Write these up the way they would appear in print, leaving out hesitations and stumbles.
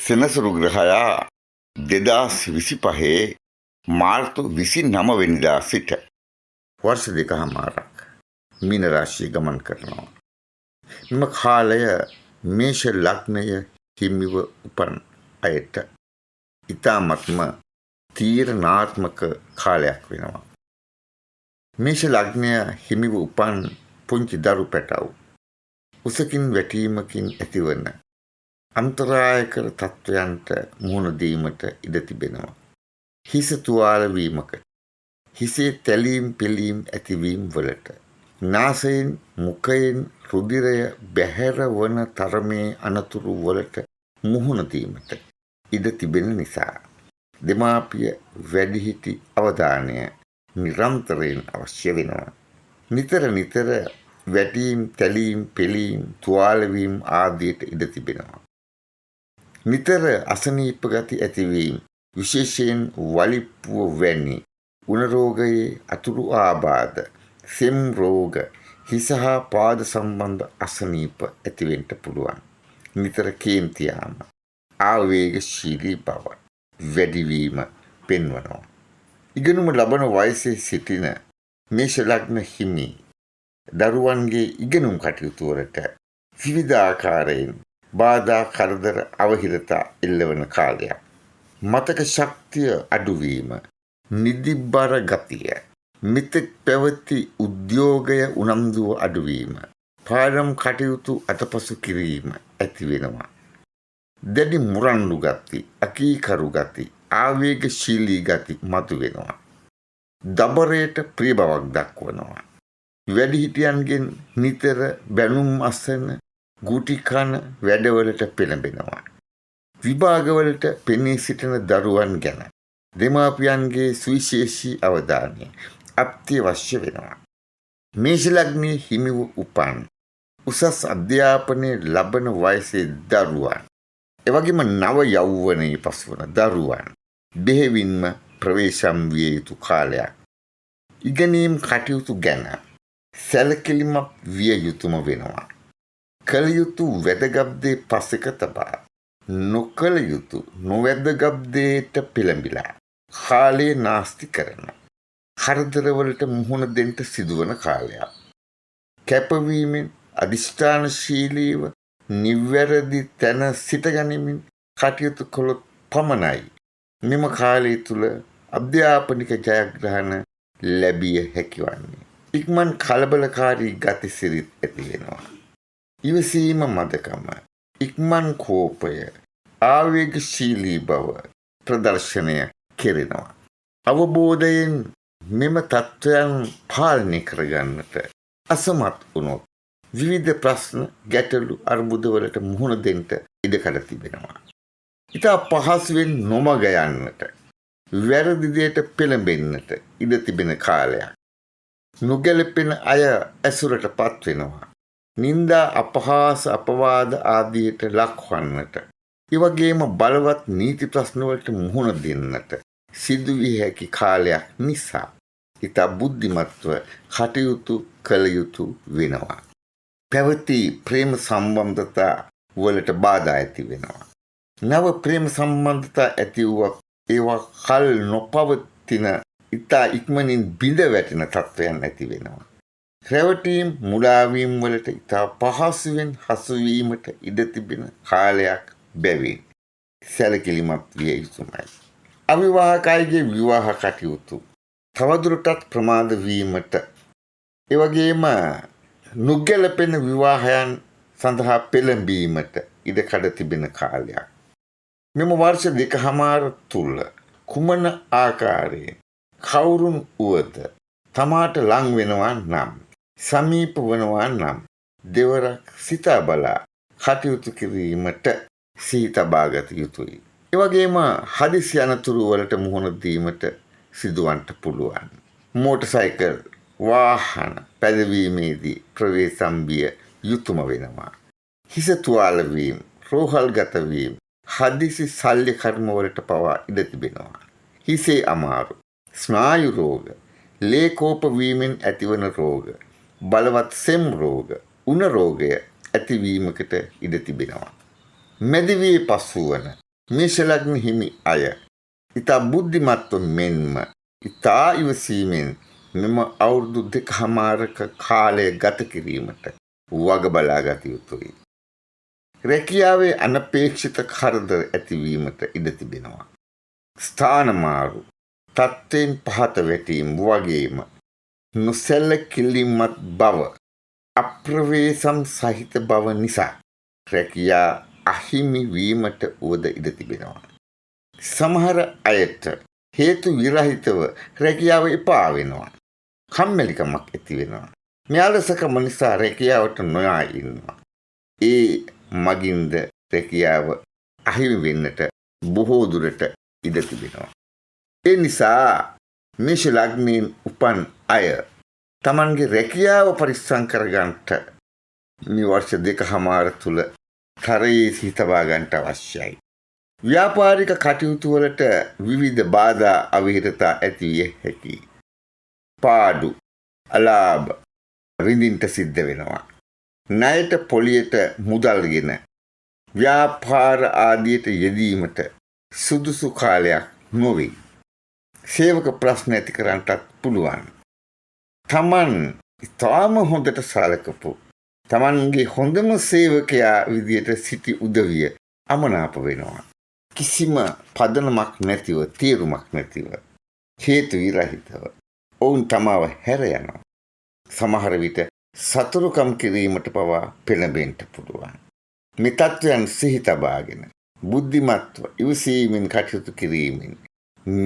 සෙනසුරු ග්‍රහයා 2025 මාර්තු 29 වෙනිදා සිට වර්ෂ දෙකමාරක් මීන රාශිය ගමන් කරනවා. මෙම කාලය මේෂ ලග්නය හිමිව උපන් අයට ඉතාමත්ම තීරණාත්මක කාලයක් වෙනවා. මේෂ ලග්නය හිමිව උපන් පුංචි දරු පැටව් උසකින් වැටීමකින් ඇතිවන අන්තරායකර තත්ත්වයන්ට මුහුණ දීමට ඉඩ තිබෙනවා. හිස තුවාල වීමකට, හිසේ තැලීම් පිලීම් ඇතිවීම් වලට, නාසයෙන් මුඛයෙන් රුධිරය බැහැර වන තරමේ අනතුරු වලට මුහුණ දීමට ඉඩ තිබෙන නිසා දෙමාපිය වැඩිහිටි අවධානය නිරන්තරයෙන් අවශ්‍ය වෙනවා. නිතර නිතර වැටීම්, තැලීම්, පෙලීම්, තුවාල වීම ආදියට ඉඩ තිබෙනවා. නිතර අසනීප ගති ඇතිවීම, විශේෂයෙන් වලිප්පුව වැනි උණ රෝගයේ අතුරු ආබාධ, සෙම් රෝග, හිස හා පාද සම්බන්ධ අසනීප ඇතිවෙන්න පුළුවන්. නිතර කේන්ති යාම, ආවේගශීලී බව වැඩිවීම පෙන්වනවා. ඉගෙනුම ලබන වයසේ සිටින මේෂ ලග්න හිමි දරුවන්ගේ ඉගෙනුම් කටයුතු වලට විවිධ ආකාරයෙන් බාධා, කරදර, අවහිරතා එල්ලවන කාලයක්. මතක ශක්තිය අඩුවීම, නිදිබර ගතිය, මිත්‍යක් පැවති උද්‍යෝගය උනන්දුව අඩුවීම, පාඩම් කටයුතු අතපසු කිරීම ඇති වෙනවා. දැඩි මුරණ්ඩු ගති, අකීකරු ගති, ආවේගශීලී ගති මතු වෙනවා. දබරයට ප්‍රිය බවක් දක්වනවා. වැඩිහිටියන්ගෙන් නිතර බැනුම් අසන, ගුටි කන වැඩවලට පෙළඹෙනවා. විභාගවලට පෙනී සිටින දරුවන් ගැන දෙමාපියන්ගේ සුවිශේෂී අවධානය අත්‍යවශ්‍ය වෙනවා. මේෂ ලග්නයේ හිමිව උපන් උසස් අධ්‍යාපනය ලබන වයසේ දරුවන්, එවැගේම නව යෞවනයේ පසුවන දරුවන් බෙහෙවින්ම ප්‍රවේශම් විය යුතු කාලයක්. ඉගෙනීම් කටයුතු ගැන සැලකිලිමත් විය යුතුම වෙනවා. කළ යුතු වැදගත් දේ පසෙක තබා නොකළ යුතු නොවැදගත් දේට පෙළඹිලා කාලය නාස්ති කරන, කරදරවලට මුහුණ දෙන්න සිදුවන කාලයක්. කැපවීමෙන් අධිෂ්ඨානශීලීව නිවැරදි තැන සිට ගනිමින් කටයුතු කළොත් පමණයි මෙම කාලය තුල අධ්‍යාපනික ජයග්‍රහණ ලැබිය හැකිවන්නේ. ඉක්මන් කලබලකාරී ගති සිරිත් ඇති වෙනවා. ඉවසීම මදකම, ඉක්මන් කෝපය, ආවේගශීලී බව ප්‍රදර්ශනය කෙරෙනවා. අවබෝධයෙන් මෙම තත්ත්වයන් පාලනය කරගන්නට අසමත් වුණොත් විවිධ ප්‍රශ්න, ගැටලු, අර්බුදවලට මුහුණ දෙන්න ඉඩකඩ තිබෙනවා. ඉතා පහසුවෙන් නොමග යන්නට, වැරදි දෙයට පෙළඹෙන්නට ඉඩ තිබෙන කාලයක්. නොගැලපෙන අය ඇසුරට පත් වෙනවා. නින්දා, අපහාස, අපවාද ආදියට ලක්වන්නට, එවැගේම බලවත් නීති ප්‍රශ්නවලට මුහුණ දෙන්නට සිදුවිය හැකි කාලයක් නිසා ඉතා බුද්ධිමත්ව කටයුතු කළ යුතු වෙනවා. පැවති ප්‍රේම සම්බන්ධතා වලට බාධා ඇති වෙනවා. නව ප්‍රේම සම්බන්ධතා ඇති වුවත් ඒවා කල් නොපවතින, ඉතා ඉක්මනින් බිඳ වැටෙන තත්ත්වයන් ඇති වෙනවා. රැවටීම්, මුලාවීම් වලට ඉතා පහසුවෙන් හසුවීමට ඉඩ තිබෙන කාලයක් බැවින් සැලකිලිමත් විය යුතුමයි. අවිවාහකයිගේ විවාහ කටයුතු තවදුරටත් ප්‍රමාද වීමට, එවැගේම නොගැලපෙන විවාහයන් සඳහා පෙළඹීමට ඉඩකඩ තිබෙන කාලයක්. මෙම වර්ෂ දෙකමාර තුල කුමන ආකාරයෙන් කවුරුන් වුවද තමාට ලං වෙනවා නම්, සමීප වනවා නම් දෙවරක් සිතා බලා කටයුතු කිරීමට සිහි තබාගත යුතුයි. එවැගේම හදිසි අනතුරු වලට මුහුණ දීමට සිදුවන්ට පුළුවන්. මෝටර් සයිකල් වාහන පැදවීමේදී ප්‍රවේශම් විය යුතුම වෙනවා. හිස තුවාල වීම, රෝහල්ගත වීම, හදිසි ශල්‍ය කර්ම වලට පවා ඉඩ තිබෙනවා. හිසේ අමාරු, ස්නායු රෝග, ලේ කෝප වීමෙන් ඇතිවන රෝග, බලවත් සෙම් රෝග, උණ රෝගය ඇතිවීමකට ඉඩ තිබෙනවා. මැදිවියේ පසුවන මේෂ ලග්න හිමි අය ඉතා බුද්ධිමත්ව මෙන්ම ඉතා ඉවසීමෙන් මෙම අවුරුදු 2කමාරක කාලය ගත කිරීමට වග බලා ගත යුතුයි. රැකියාවේ අනපේක්ෂිත කරදර ඇතිවීමට ඉඩ තිබෙනවා. ස්ථානමාරු, තත්ත්වයෙන් පහත වැටීම් වගේම නොසැලකිලිමත් බව, අප්‍රවේශම් සහිත බව නිසා රැකියා අහිමි වීමට උවද ඉඩ තිබෙනවා. සමහර අයට හේතු විරහිතව රැකියාව එපා වෙනවා. කම්මැලිකමක් ඇති වෙනවා. මේ අලසකම නිසා රැකියාවට නොයා ඉන්නවා. ඒ මගින්ද රැකියාව අහිමි වෙන්නට බොහෝ දුරට ඉඩ තිබෙනවා. ඒ නිසා මේෂ ලග්නයෙන් උපන් අය තමන්ගේ රැකියාව පරිස්සම් කරගන්නට මේ වර්ෂ 2කමාර තුල තරයේ හිතවා ගන්නට අවශ්‍යයි. ව්‍යාපාරික කටයුතු වලට විවිධ බාධා අවිහිරතා ඇති විය හැකියි. පාඩු, අලාභ විඳින්නට සිද්ධ වෙනවා. ණයට පොලියට මුදල්ගෙන ව්‍යාපාර ආදියට යෙදීමට සුදුසු කාලයක් නොවේ. සේවක ප්‍රශ්න ඇති කරන්නටත් පුළුවන්. තමන් ඉතාම හොඳට සලකපු තමන්ගේ හොඳම සේවකයා විදියට සිටි උදවිය අමනාප වෙනවා. කිසිම පදනමක් නැතිව, තීරුමක් නැතිව, හේතු විරහිතව ඔවුන් තමාව හැර යනවා. සමහර විට සතුරුකම් කිරීමට පවා පෙළඹෙන්න පුළුවන්. මේ තත්ත්වයන් සිහි තබාගෙන බුද්ධිමත්ව ඉවසීමෙන් කටයුතු කිරීමෙන්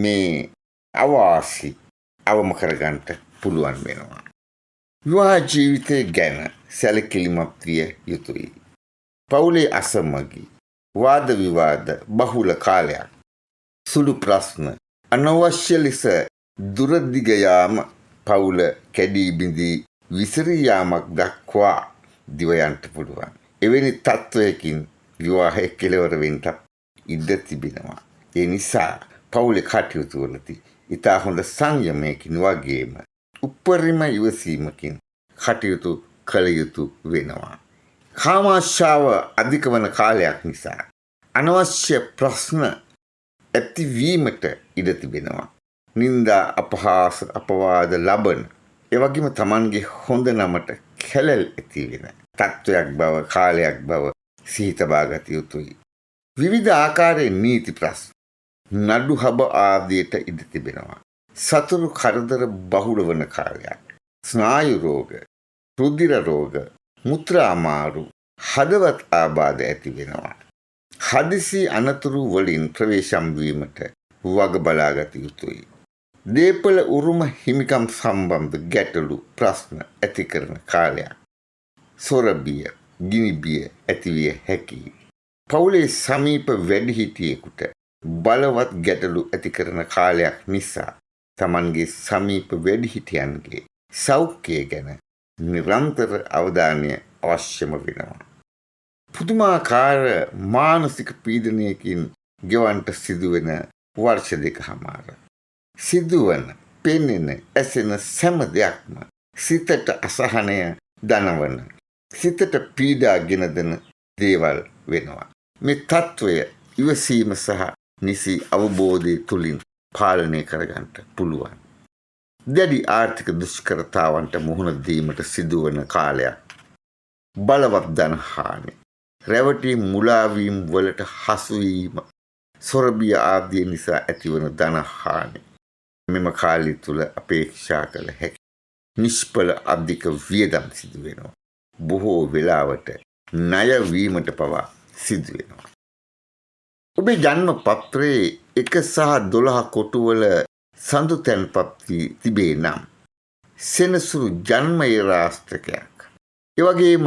මේ අවාසි අවම කරගන්නට පුළුවන් වෙනවා. විවාහ ජීවිතය ගැන සැලකිලිමත් විය යුතුයි. පවුලේ අසමගි, වාද විවාද බහුල කාලයක්, සුළු ප්‍රශ්න, අනවශ්‍ය ලෙස දුරදිග යාම පවුල කැඩී බිඳී විසිරී යාමක් දක්වා දිව යන්නට පුළුවන්. එවැනි තත්ත්වයකින් විවාහය කෙලවර වෙන්නට ඉඩ තිබෙනවා. ඒ නිසා පවුලේ කටයුතු වලදී ඉතා හොඳ සංයමයකින් වගේම උපරිම ඉවසීමකින් කටයුතු කළ යුතු වෙනවා. කාමාශාව අධික වන කාලයක් නිසා අනවශ්‍ය ප්‍රශ්න ඇතිවීමට ඉඩ තිබෙනවා. නින්දා, අපහාස, අපවාද ලබන, එවැගේම Tamanගේ හොඳ නමට කැළල් ඇති වෙන තත්ත්වයක් බව, කාලයක් බව සිහි තබා ගත යුතුයි. විවිධ ආකාරයේ නීති ප්‍රශ්න, නඩු හබ ආදියට ඉඩ තිබෙනවා. සතුරු කරදර බහුල වන කාලයක්. ස්නායු රෝග, රුධිර රෝග, මුත්‍රා අමාරු, හදවත් ආබාධ ඇති වෙනවා. හදිසි අනතුරු වලින් ප්‍රවේශම් වීමට වග බලාගත යුතුයි. දේපල උරුම හිමිකම් සම්බන්ධ ගැටලු ප්‍රශ්න ඇති කරන කාලයක්. සොරබිය, ගිනිබිය ඇතිවිය හැකියි. පවුලේ සමීප වැඩිහිටියෙකුට බලවත් ගැටලු ඇති කරන කාලයක් නිසා Tamanගේ සමීප වැඩිහිටියන්ගේ සෞඛ්‍යය ගැන නිරන්තර අවධානය අවශ්‍යම වෙනවා. පුදුමාකාර මානසික පීඩනයකින් ගෙවන්නට සිදුවෙන වර්ෂ 2කමාර. සිදුවන, පෙනෙන, ඇසෙන සෑම දෙයක්ම සිතට අසහනය දනවන, සිතට පීඩා ගෙන දෙන දේවල් වෙනවා. මේ තත්ත්වය ඉවසීම සහ නිසි අවබෝධය තුලින් පාලනය කරගන්නට පුළුවන්. දැඩි ආර්ථික දුෂ්කරතාවන්ට මුහුණ දීමට සිදුවන කාලයක්. බලවත් ධන හානි, රැවටීම්, මුලාවීම් වලට හසුවීම, සොරබිය ආදී නිසා ඇතිවන ධන හානි මෙම කාලය තුල අපේක්ෂා කළ හැකි නිෂ්ඵල අධික වියදම් සිදු වෙනවා. බොහෝ වෙලාවට ණය වීමට පවා සිදු වෙනවා. ඔබේ ජන්ම පත්‍රයේ 1 සහ 12 කොටුවල සඳු තැන්පත් වී තිබේ නම් සෙනසුරු ජන්ම ඒරාෂ්ටකයක්. ඒ වගේම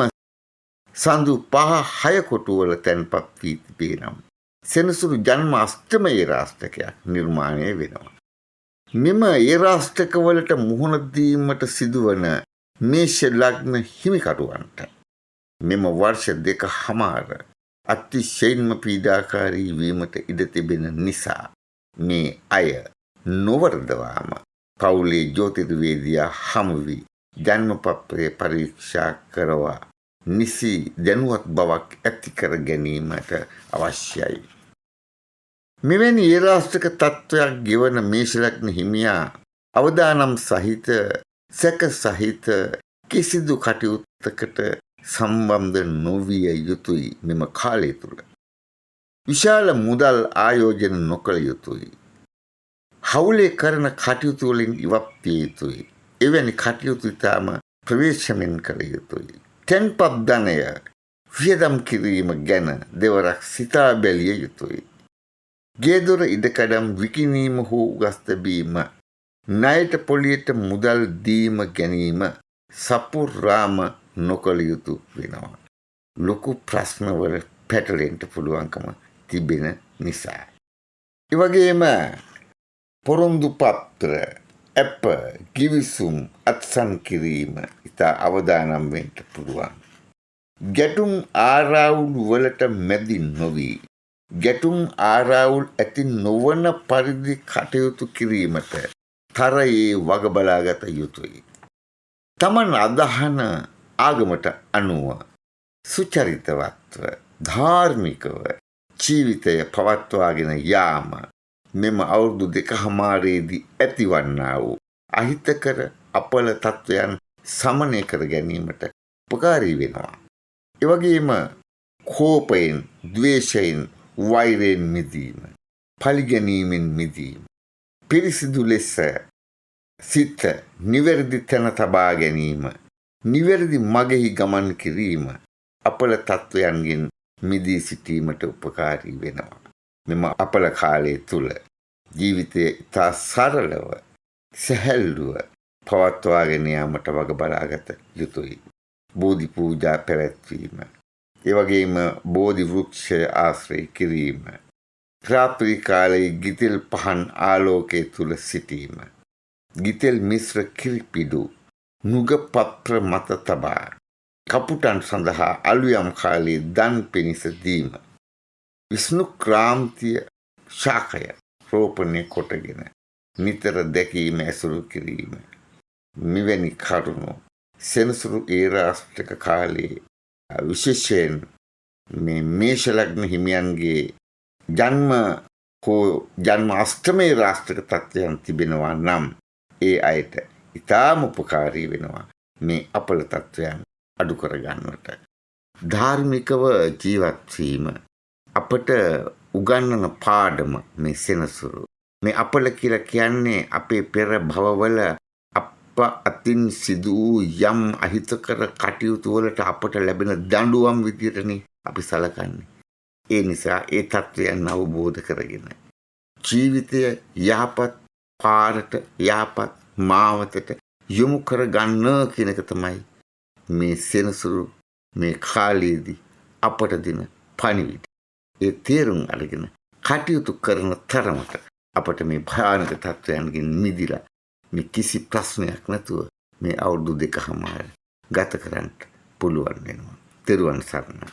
සඳු 5-6 කොටුවල තැන්පත් වී තිබේ නම් සෙනසුරු ජන්ම අෂ්ටම ඒරාෂ්ටකයක් නිර්මාණය වෙනවා. මෙම ඒරාෂ්ටකවලට මුහුණ දීමට සිදුවන මේෂ ලග්න හිමිකරුවන්ට මෙම වර්ෂ 2කමාර අතිශයින්ම පීඩාකාරී වීමට ඉඩ තිබෙන නිසා මේ අය නොවරදවාම පවුලේ ජ්‍යොතිර්වේදියා හමු වී ජන්මපත්‍රය පරීක්ෂා කරවා නිසි දැනුවත් බවක් ඇති කර ගැනීමට අවශ්‍යයි. මෙවැනි ඒරාෂ්ටක තත්ත්වයක් ගෙවන මේෂ ලග්න හිමියා අවදානම් සහිත සැක සහිත කිසිදු කටයුත්තකට සම්බන්ධ නොවිය යුතුයි මෙම කාලය තුළ. විශාල මුදල් ආයෝජන නොකළ යුතුයි. හවුලේ කරන කටයුතු වලින් ඉවත් විය යුතුයි. එවැනි කටයුතු ඉතාම ප්‍රවේශමෙන් කළ යුතුයි. තැන්පත් ධනය වියදම් කිරීම ගැන දෙවරක් සිතා බැලිය යුතුයි. ගේදොර ඉඩකඩම් විකිණීම හෝ උගස් තැබීම, ණයට පොලියට මුදල් දීම ගැනීම සපුරාම නොකළ යුතු වෙනවා. ලොකු ප්‍රශ්නවල පැටලෙන්න පුළුවන්කම තිබෙන නිසා. ඒ වගේම පොරොන්දු පත්‍ර, ඇප, ගිවිසුම් අත්සන් කිරීම ඉතා අවදානම් වෙන්න පුළුවන්. ගැටුම් ආරවුල් වලට මැදි නොවී ගැටුම් ආරවුල් ඇති නොවන පරිදි කටයුතු කිරීමට තරයේ වග බලාගත යුතුයි. තමන් අදහන ආගමට අනුව සුචරිතවත්ව ධාර්මිකව ජීවිතය පවත්වාගෙන යාම මෙම අවුරුදු 2.5 ඇතිවන්නා වූ අහිතකර අපල තත්වයන් සමනය කර ගැනීමට උපකාරී වෙනවා. ඒ වගේම කෝපයෙන්, ද්වේෂයෙන්, වෛරයෙන් මිදීම, පරිගැනීමෙන් මිදීම, පිරිසිදු ලෙස සිත නිවැරදි තැන තබා ගැනීම, නිවැරදි මගෙහි ගමන් කිරීම අපල තත්වයන්ගෙන් මිදී සිටීමට උපකාරී වෙනවා. මෙම අපල කාලය තුල ජීවිතය ඉතා සරලව, සැහැල්ලුව පවත්වාගෙන යාමට වග බලාගත යුතුයි. බෝධි පූජා පැවැත්වීම, ඒ වගේම බෝධි වෘක්ෂය ආශ්‍රය කිරීම, රාත්‍රී කාලයේ ගිතෙල් පහන් ආලෝකයේ තුල සිටීම, ගිතෙල් මිශ්‍ර කිරිපිඩු නුග පත්‍ර මත තබා කපුටන් සඳහා අලුයම් කාලයේ දන් පිණිස දීම, විෂ්ණු ක්‍රාන්තිය ශාකය රෝපණය කොටගෙන නිතර දැකීම ඇසුරු කිරීම, මෙවැනි කරුණු සෙනසුරු ඒරාෂ්ටක කාලයේ විශේෂයෙන් මේ මේෂ ලග්න හිමියන්ගේ ජන්ම හෝ ජන්ම අෂ්ටමේ රාෂ්ටක තත්ත්වයන් තිබෙනවා නම් ඒ අයට ඉතාම උපකාරී වෙනවා මේ අපල තත්ත්වයන් අඩු කරගන්නට. ධාර්මිකව ජීවත් වීම අපට උගන්වන පාඩම මේ සෙනසුරු. මේ අපල කියලා කියන්නේ අපේ පෙර භවවල අප අතින් සිදු වූ යම් අහිතකර කටයුතු වලට අපට ලැබෙන දඬුවම් විදියටනේ අපි සලකන්නේ. ඒ නිසා ඒ තත්ත්වයන් අවබෝධ කරගෙන ජීවිතය යහපත් පාරට, යහපත් මාවතට යොමු කරගන්න කියන එක තමයි මේ සෙනසුරු මේ කාලයේදී අපට දෙන පණිවිඩය. ඒ තේරුම් අරගෙන කටයුතු කරන තරමට අපට මේ භයානක තත්ත්වයන්ගෙන් මිදිලා මේ කිසි ප්‍රශ්නයක් නැතුව මේ අවුරුදු 2.5 ගත කරන්න පුළුවන් වෙනවා. තෙරුවන් සරණයි.